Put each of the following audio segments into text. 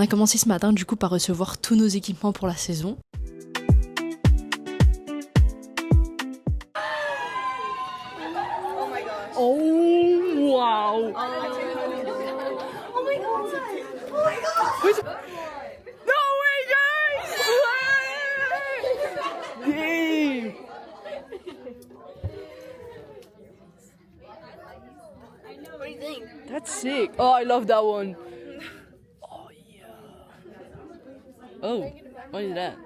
a commencé ce matin du coup par recevoir tous nos équipements pour la saison. Oh wow! Oh my god! Oh my god! No way, guys! Yay! What do you think? That's sick. Oh, I love that one. Oh yeah. Oh, what is that?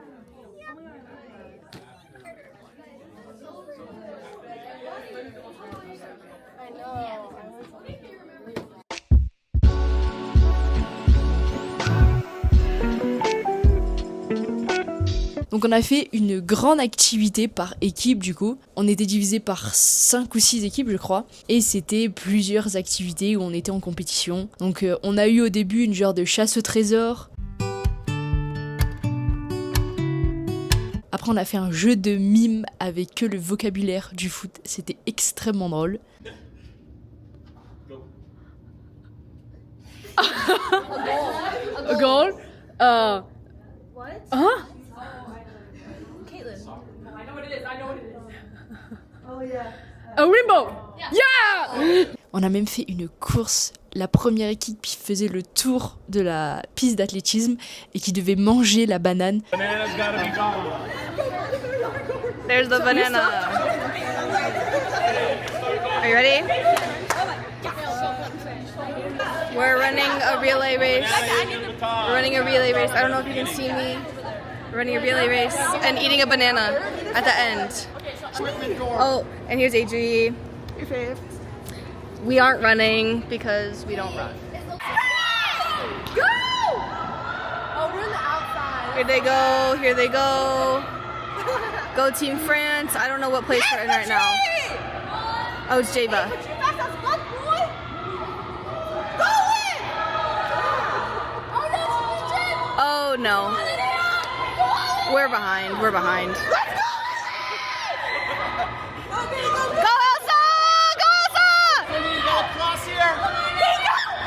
Donc on a fait une grande activité par équipe du coup. On était divisé par 5 ou 6 équipes je crois. Et c'était plusieurs activités où on était en compétition. Donc on a eu au début une genre de chasse au trésor. Après on a fait un jeu de mime avec que le vocabulaire du foot. C'était extrêmement drôle. A goal? What? Hein? Caitlin. I know what it is. Oh yeah. A rainbow! Yeah! On a même fait une course. La première équipe qui faisait le tour de la piste d'athlétisme et qui devait manger la banane. Banana's gotta be gone. There's the banana. Are you ready? We're running a relay race. We're running a relay race. I don't know if you can see me. We're running a relay race and eating a banana at the end. Oh, and here's Adri. Your fave. We aren't running because we don't run. Go! Oh, we're on the outside. Here they go. Here they go. Go Team France. I don't know what place we're in right now. Oh, it's Java. Oh no. We're behind. We're behind. Go Elsa! Go Elsa! Cross here.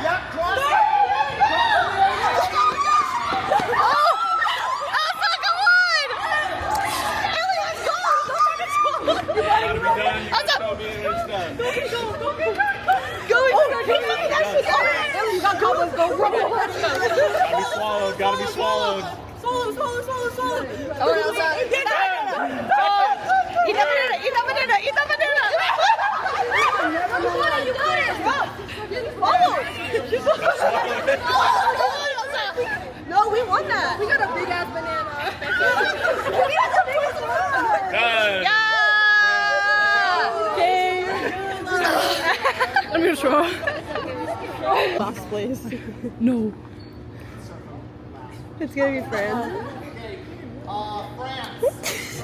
Yep, cross. Oh! Elsa, come on! Gotta be done. You gotta show me when it's done. Gotta be swallowed. Gotta be swallowed. Oh, Elsa. Eat that banana! Eat that banana! Eat that banana! You got it! No, we won that. We got a big ass banana. We got the biggest one. Done. Yeah! I'm gonna try. Box, please. No. It's gonna be friends.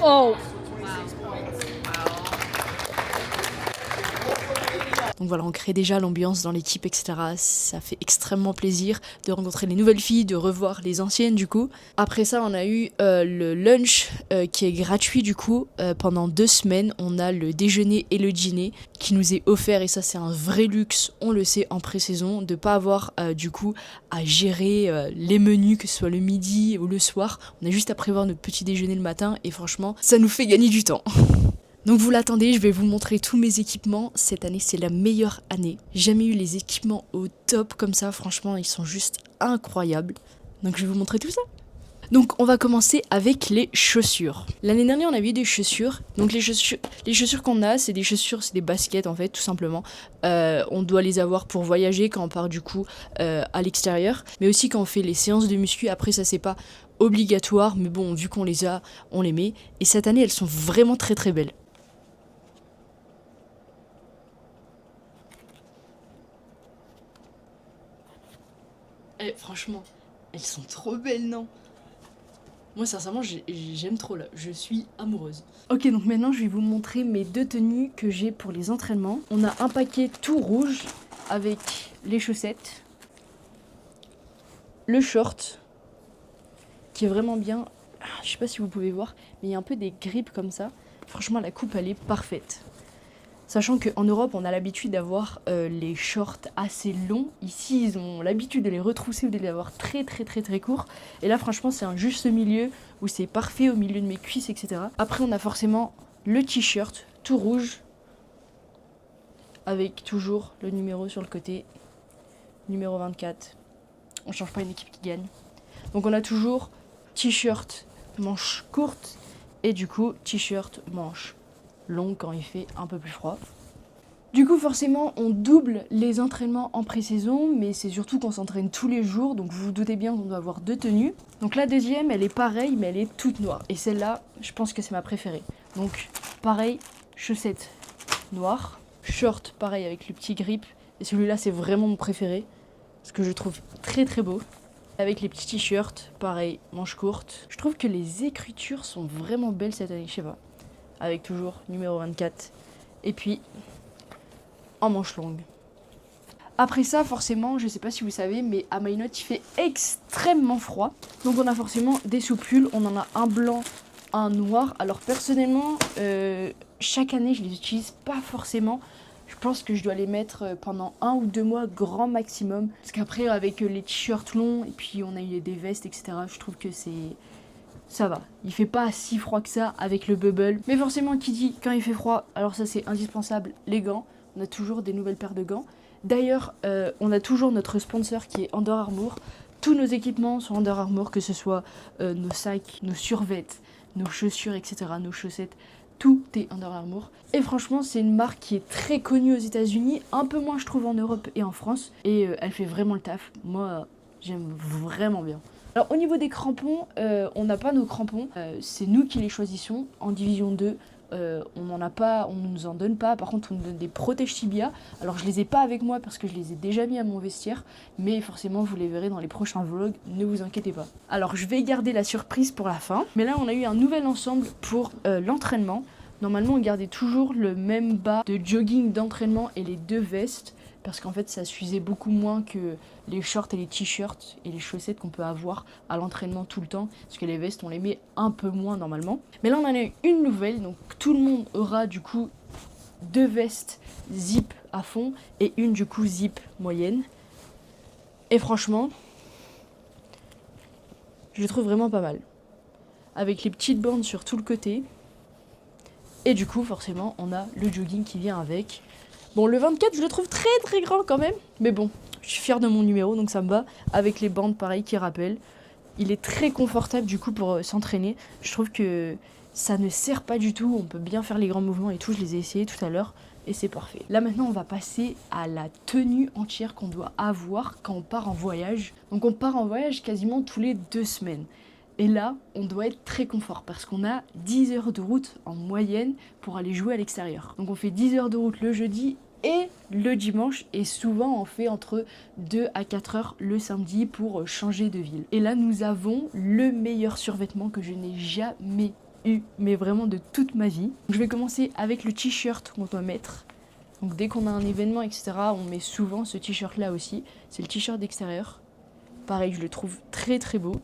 Oh. Donc voilà, on crée déjà l'ambiance dans l'équipe, etc. Ça fait extrêmement plaisir de rencontrer les nouvelles filles, de revoir les anciennes du coup. Après ça, on a eu le lunch qui est gratuit du coup. Pendant 2 semaines, on a le déjeuner et le dîner qui nous est offert. Et ça, c'est un vrai luxe, on le sait, en pré-saison, de pas avoir du coup à gérer les menus, que ce soit le midi ou le soir. On a juste à prévoir notre petit déjeuner le matin et franchement, ça nous fait gagner du temps. Donc vous l'attendez, je vais vous montrer tous mes équipements. Cette année, c'est la meilleure année. J'ai jamais eu les équipements au top comme ça. Franchement, ils sont juste incroyables. Donc je vais vous montrer tout ça. Donc on va commencer avec les chaussures. L'année dernière, on avait eu des chaussures. Donc les chaussures qu'on a, c'est des chaussures, c'est des baskets en fait, tout simplement. On doit les avoir pour voyager quand on part du coup à l'extérieur. Mais aussi quand on fait les séances de muscu. Après ça, c'est pas obligatoire. Mais bon, vu qu'on les a, on les met. Et cette année, elles sont vraiment très très belles. Franchement, elles sont trop belles, non? Moi, sincèrement, j'aime trop là. Je suis amoureuse. Ok, donc maintenant, je vais vous montrer mes 2 tenues que j'ai pour les entraînements. On a un paquet tout rouge avec les chaussettes, le short, qui est vraiment bien. Je sais pas si vous pouvez voir, mais il y a un peu des grippes comme ça. Franchement, la coupe, elle est parfaite. Sachant qu'en Europe, on a l'habitude d'avoir les shorts assez longs. Ici, ils ont l'habitude de les retrousser ou de les avoir très courts. Et là, franchement, c'est un juste milieu où c'est parfait au milieu de mes cuisses, etc. Après, on a forcément le t-shirt tout rouge avec toujours le numéro sur le côté, numéro 24. On change pas une équipe qui gagne. Donc on a toujours t-shirt manche courte et du coup t-shirt manche longue quand il fait un peu plus froid. Du coup forcément on double les entraînements en pré-saison, mais c'est surtout qu'on s'entraîne tous les jours, donc vous vous doutez bien qu'on doit avoir 2 tenues. Donc la deuxième elle est pareille mais elle est toute noire, et celle-là je pense que c'est ma préférée. Donc pareil, chaussettes noires, short pareil avec le petit grip, et celui-là c'est vraiment mon préféré, parce que je trouve très beau. Avec les petits t-shirts, pareil, manches courtes. Je trouve que les écritures sont vraiment belles cette année, je sais pas. Avec toujours numéro 24. Et puis, en manches longues. Après ça, forcément, je sais pas si vous savez, mais à Mayotte, il fait extrêmement froid. Donc on a forcément des sous-pulls. On en a un blanc, un noir. Alors personnellement, chaque année, je les utilise pas forcément. Je pense que je dois les mettre pendant 1 ou 2 mois grand maximum. Parce qu'après avec les t-shirts longs et puis on a eu des vestes, etc. Je trouve que ça va. Il fait pas si froid que ça avec le bubble. Mais forcément qui dit quand il fait froid, alors ça c'est indispensable, les gants. On a toujours des nouvelles paires de gants. D'ailleurs on a toujours notre sponsor qui est Under Armour. Tous nos équipements sont Under Armour, que ce soit nos sacs, nos survêtements, nos chaussures, etc. Nos chaussettes. Tout est Under Armour. Et franchement, c'est une marque qui est très connue aux États-Unis, un peu moins je trouve en Europe et en France. Et elle fait vraiment le taf. Moi, j'aime vraiment bien. Alors au niveau des crampons, on n'a pas nos crampons. C'est nous qui les choisissons en division 2. On n'en a pas, on ne nous en donne pas. Par contre, on nous donne des protèges tibia. Alors je les ai pas avec moi parce que je les ai déjà mis à mon vestiaire. Mais forcément, vous les verrez dans les prochains vlogs. Ne vous inquiétez pas. Alors je vais garder la surprise pour la fin. Mais là, on a eu un nouvel ensemble pour l'entraînement. Normalement, on gardait toujours le même bas de jogging d'entraînement et les 2 vestes. Parce qu'en fait, ça suffisait beaucoup moins que les shorts et les t-shirts et les chaussettes qu'on peut avoir à l'entraînement tout le temps. Parce que les vestes, on les met un peu moins normalement. Mais là, on en a eu une nouvelle. Donc, tout le monde aura du coup 2 vestes zip à fond et une du coup zip moyenne. Et franchement, je le trouve vraiment pas mal. Avec les petites bandes sur tout le côté. Et du coup, forcément, on a le jogging qui vient avec. Bon, le 24, je le trouve très grand quand même. Mais bon, je suis fière de mon numéro, donc ça me va. Avec les bandes, pareil, qui rappellent. Il est très confortable, du coup, pour s'entraîner. Je trouve que ça ne serre pas du tout. On peut bien faire les grands mouvements et tout. Je les ai essayés tout à l'heure. Et c'est parfait. Là, maintenant, on va passer à la tenue entière qu'on doit avoir quand on part en voyage. Donc, on part en voyage quasiment tous les 2 semaines. Et là, on doit être très confort parce qu'on a 10 heures de route en moyenne pour aller jouer à l'extérieur. Donc on fait 10 heures de route le jeudi et le dimanche, et souvent on fait entre 2 à 4 heures le samedi pour changer de ville. Et là, nous avons le meilleur survêtement que je n'ai jamais eu, mais vraiment de toute ma vie. Donc, je vais commencer avec le t-shirt qu'on doit mettre. Donc dès qu'on a un événement, etc., on met souvent ce t-shirt là aussi. C'est le t-shirt d'extérieur. Pareil, je le trouve très beau.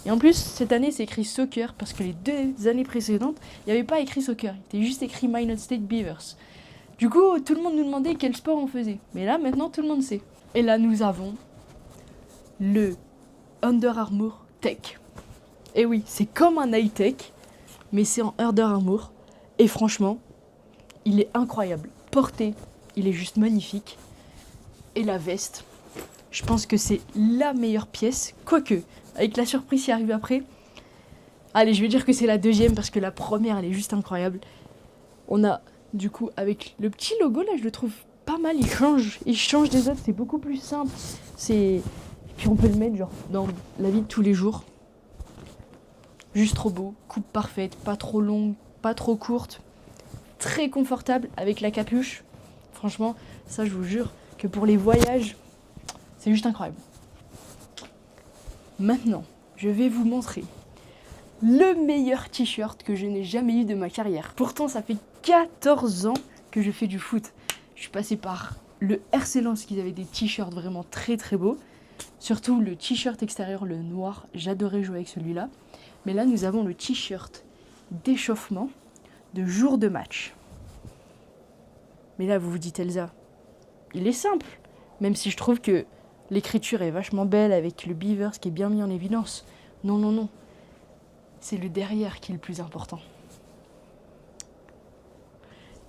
Et en plus, cette année, c'est écrit soccer, parce que les 2 années précédentes, il n'y avait pas écrit soccer, il était juste écrit Mayotte State Beavers. Du coup, tout le monde nous demandait quel sport on faisait. Mais là, maintenant, tout le monde sait. Et là, nous avons le Under Armour Tech. Et oui, c'est comme un high-tech, mais c'est en Under Armour. Et franchement, il est incroyable. Porté, il est juste magnifique. Et la veste, je pense que c'est la meilleure pièce, quoique... Avec la surprise qui arrive après. Allez, je vais dire que c'est la deuxième parce que la première, elle est juste incroyable. On a, du coup, avec le petit logo, là, je le trouve pas mal. Il change des autres, c'est beaucoup plus simple. Et puis on peut le mettre, genre, dans la vie de tous les jours. Juste trop beau. Coupe parfaite, pas trop longue, pas trop courte. Très confortable avec la capuche. Franchement, ça, je vous jure que pour les voyages, c'est juste incroyable. Maintenant, je vais vous montrer le meilleur t-shirt que je n'ai jamais eu de ma carrière. Pourtant, ça fait 14 ans que je fais du foot. Je suis passée par le RC Lens qui avait des t-shirts vraiment très beaux. Surtout le t-shirt extérieur, le noir. J'adorais jouer avec celui-là. Mais là, nous avons le t-shirt d'échauffement de jour de match. Mais là, vous vous dites, Elsa, il est simple. Même si je trouve que l'écriture est vachement belle avec le Beavers qui est bien mis en évidence. Non, non, non. C'est le derrière qui est le plus important.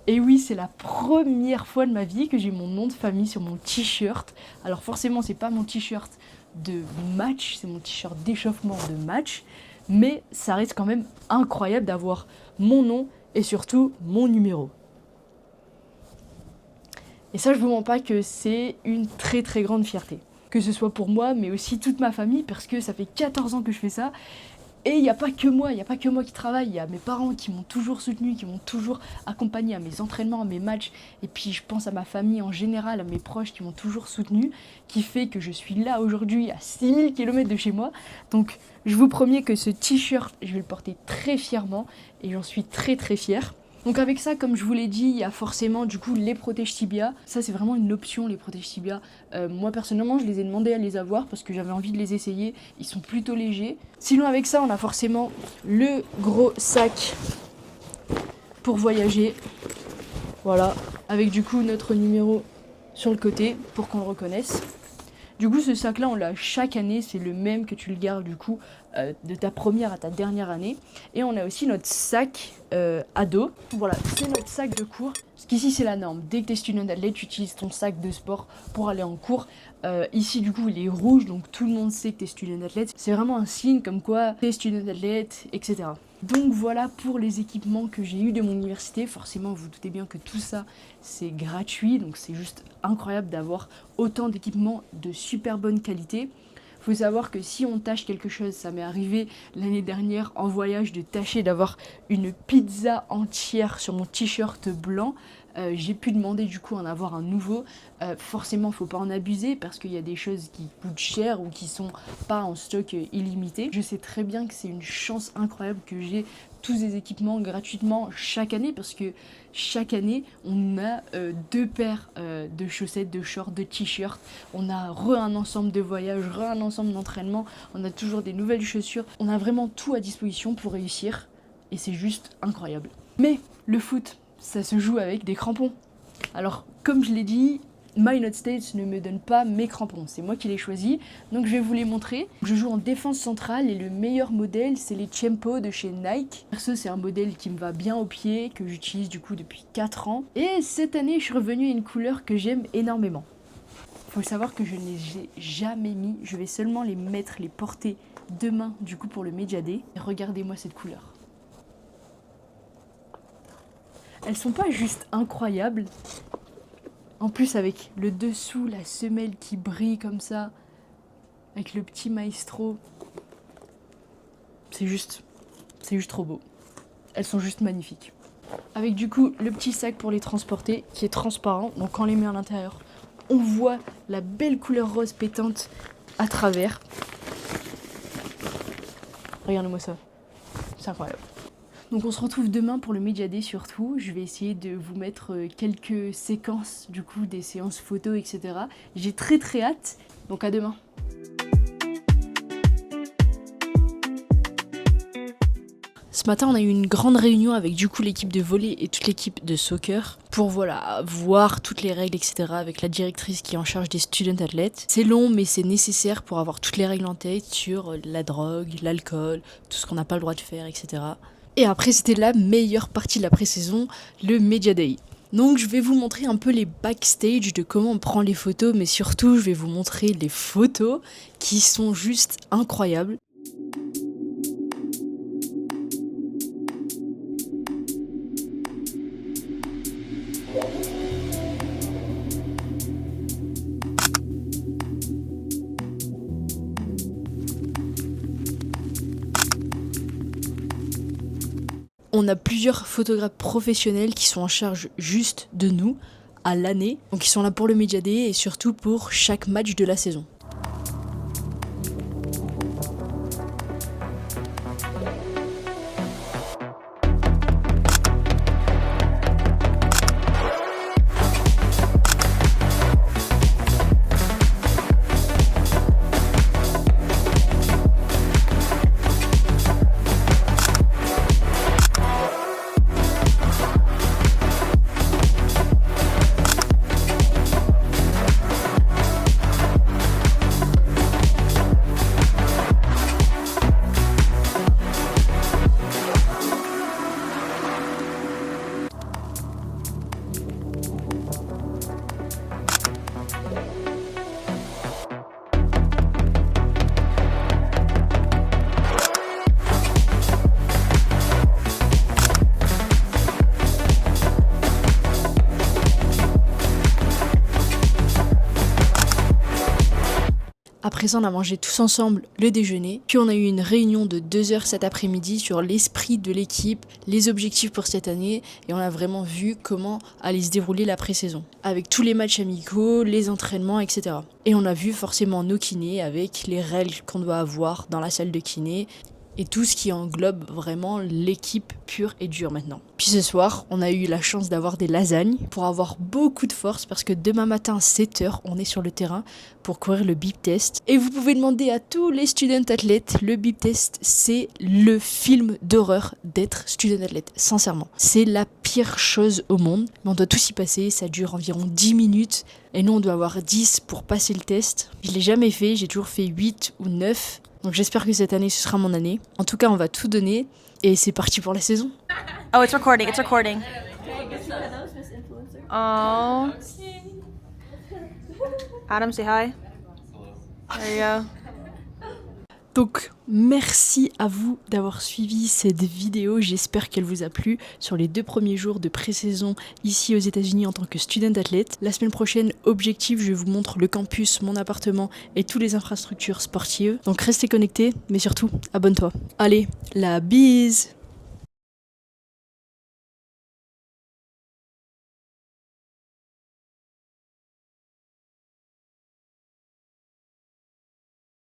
Et oui, c'est la première fois de ma vie que j'ai mon nom de famille sur mon t-shirt. Alors forcément, c'est pas mon t-shirt de match, c'est mon t-shirt d'échauffement de match. Mais ça reste quand même incroyable d'avoir mon nom et surtout mon numéro. Et ça, je vous mens pas que c'est une très très grande fierté. Que ce soit pour moi, mais aussi toute ma famille, parce que ça fait 14 ans que je fais ça. Et il n'y a pas que moi, qui travaille, il y a mes parents qui m'ont toujours soutenu, qui m'ont toujours accompagné à mes entraînements, à mes matchs, et puis je pense à ma famille en général, à mes proches qui m'ont toujours soutenu, qui fait que je suis là aujourd'hui à 6000 km de chez moi. Donc je vous promets que ce t-shirt, je vais le porter très fièrement, et j'en suis très très fière. Donc avec ça, comme je vous l'ai dit, il y a forcément du coup les protèges tibia. Ça c'est vraiment une option, les protèges tibia. Moi personnellement je les ai demandé à les avoir parce que j'avais envie de les essayer. Ils sont plutôt légers. Sinon avec ça on a forcément le gros sac pour voyager. Voilà, avec du coup notre numéro sur le côté pour qu'on le reconnaisse. Du coup ce sac là on l'a chaque année, c'est le même que tu le gardes du coup de ta première à ta dernière année. Et on a aussi notre sac à dos. Voilà, c'est notre sac de cours. Parce qu'ici c'est la norme, dès que tu es student athlète, tu utilises ton sac de sport pour aller en cours. Ici du coup il est rouge, donc tout le monde sait que tu es student athlète. C'est vraiment un signe comme quoi tu es student athlète, etc. Donc voilà pour les équipements que j'ai eu de mon université. Forcément vous vous doutez bien que tout ça c'est gratuit, donc c'est juste incroyable d'avoir autant d'équipements de super bonne qualité. Faut savoir que si on tâche quelque chose, ça m'est arrivé l'année dernière en voyage de tâcher d'avoir une pizza entière sur mon t-shirt blanc. J'ai pu demander du coup en avoir un nouveau. Forcément, faut pas en abuser parce qu'il y a des choses qui coûtent cher ou qui sont pas en stock illimité. Je sais très bien que c'est une chance incroyable que j'ai tous ces équipements gratuitement chaque année parce que chaque année on a 2 paires de chaussettes, de shorts, de t-shirts. On a un ensemble de voyage, un ensemble d'entraînement. On a toujours des nouvelles chaussures. On a vraiment tout à disposition pour réussir et c'est juste incroyable. Mais le foot, ça se joue avec des crampons. Alors, comme je l'ai dit, My United States ne me donne pas mes crampons. C'est moi qui les choisis, donc je vais vous les montrer. Je joue en défense centrale et le meilleur modèle, c'est les Tiempo de chez Nike. Perso, c'est un modèle qui me va bien au pied, que j'utilise du coup depuis 4 ans. Et cette année, je suis revenue à une couleur que j'aime énormément. Faut savoir que je ne les ai jamais mis. Je vais seulement les mettre, les porter demain du coup pour le Media Day. Et regardez-moi cette couleur. Elles sont pas juste incroyables. En plus avec le dessous, la semelle qui brille comme ça, avec le petit maestro. C'est juste trop beau. Elles sont juste magnifiques. Avec du coup le petit sac pour les transporter qui est transparent. Donc quand on les met à l'intérieur, on voit la belle couleur rose pétante à travers. Regardez-moi ça. C'est incroyable. Donc on se retrouve demain pour le Media Day surtout. Je vais essayer de vous mettre quelques séquences du coup, des séances photos, etc. J'ai très très hâte, donc à demain. Ce matin, on a eu une grande réunion avec du coup l'équipe de volley et toute l'équipe de soccer pour voilà, voir toutes les règles, etc. avec la directrice qui est en charge des student athlètes. C'est long, mais c'est nécessaire pour avoir toutes les règles en tête sur la drogue, l'alcool, tout ce qu'on n'a pas le droit de faire, etc. Et après, c'était la meilleure partie de la pré-saison, le Media Day. Donc je vais vous montrer un peu les backstage de comment on prend les photos, mais surtout je vais vous montrer les photos qui sont juste incroyables. On a plusieurs photographes professionnels qui sont en charge juste de nous à l'année. Donc ils sont là pour le Media Day et surtout pour chaque match de la saison. Après ça, on a mangé tous ensemble le déjeuner. Puis on a eu une réunion de 2 heures cet après-midi sur l'esprit de l'équipe, les objectifs pour cette année. Et on a vraiment vu comment allait se dérouler la pré-saison. Avec tous les matchs amicaux, les entraînements, etc. Et on a vu forcément nos kinés avec les règles qu'on doit avoir dans la salle de kiné. Et tout ce qui englobe vraiment l'équipe pure et dure maintenant. Puis ce soir, on a eu la chance d'avoir des lasagnes pour avoir beaucoup de force parce que demain matin à 7h, on est sur le terrain pour courir le bip test. Et vous pouvez demander à tous les student athlètes, le bip test, c'est le film d'horreur d'être student athlète, sincèrement. C'est la pire chose au monde, mais on doit tous y passer, ça dure environ 10 minutes. Et nous, on doit avoir 10 pour passer le test. Je l'ai jamais fait, j'ai toujours fait 8 ou 9. Donc j'espère que cette année, ce sera mon année. En tout cas, on va tout donner et c'est parti pour la saison. Oh, it's recording, it's recording. Oh. Adam, say hi. There you go. Donc, merci à vous d'avoir suivi cette vidéo. J'espère qu'elle vous a plu sur les 2 premiers jours de pré-saison ici aux États-Unis en tant que student athlète. La semaine prochaine, objectif, je vous montre le campus, mon appartement et toutes les infrastructures sportives. Donc, restez connectés, mais surtout, abonne-toi. Allez, la bise!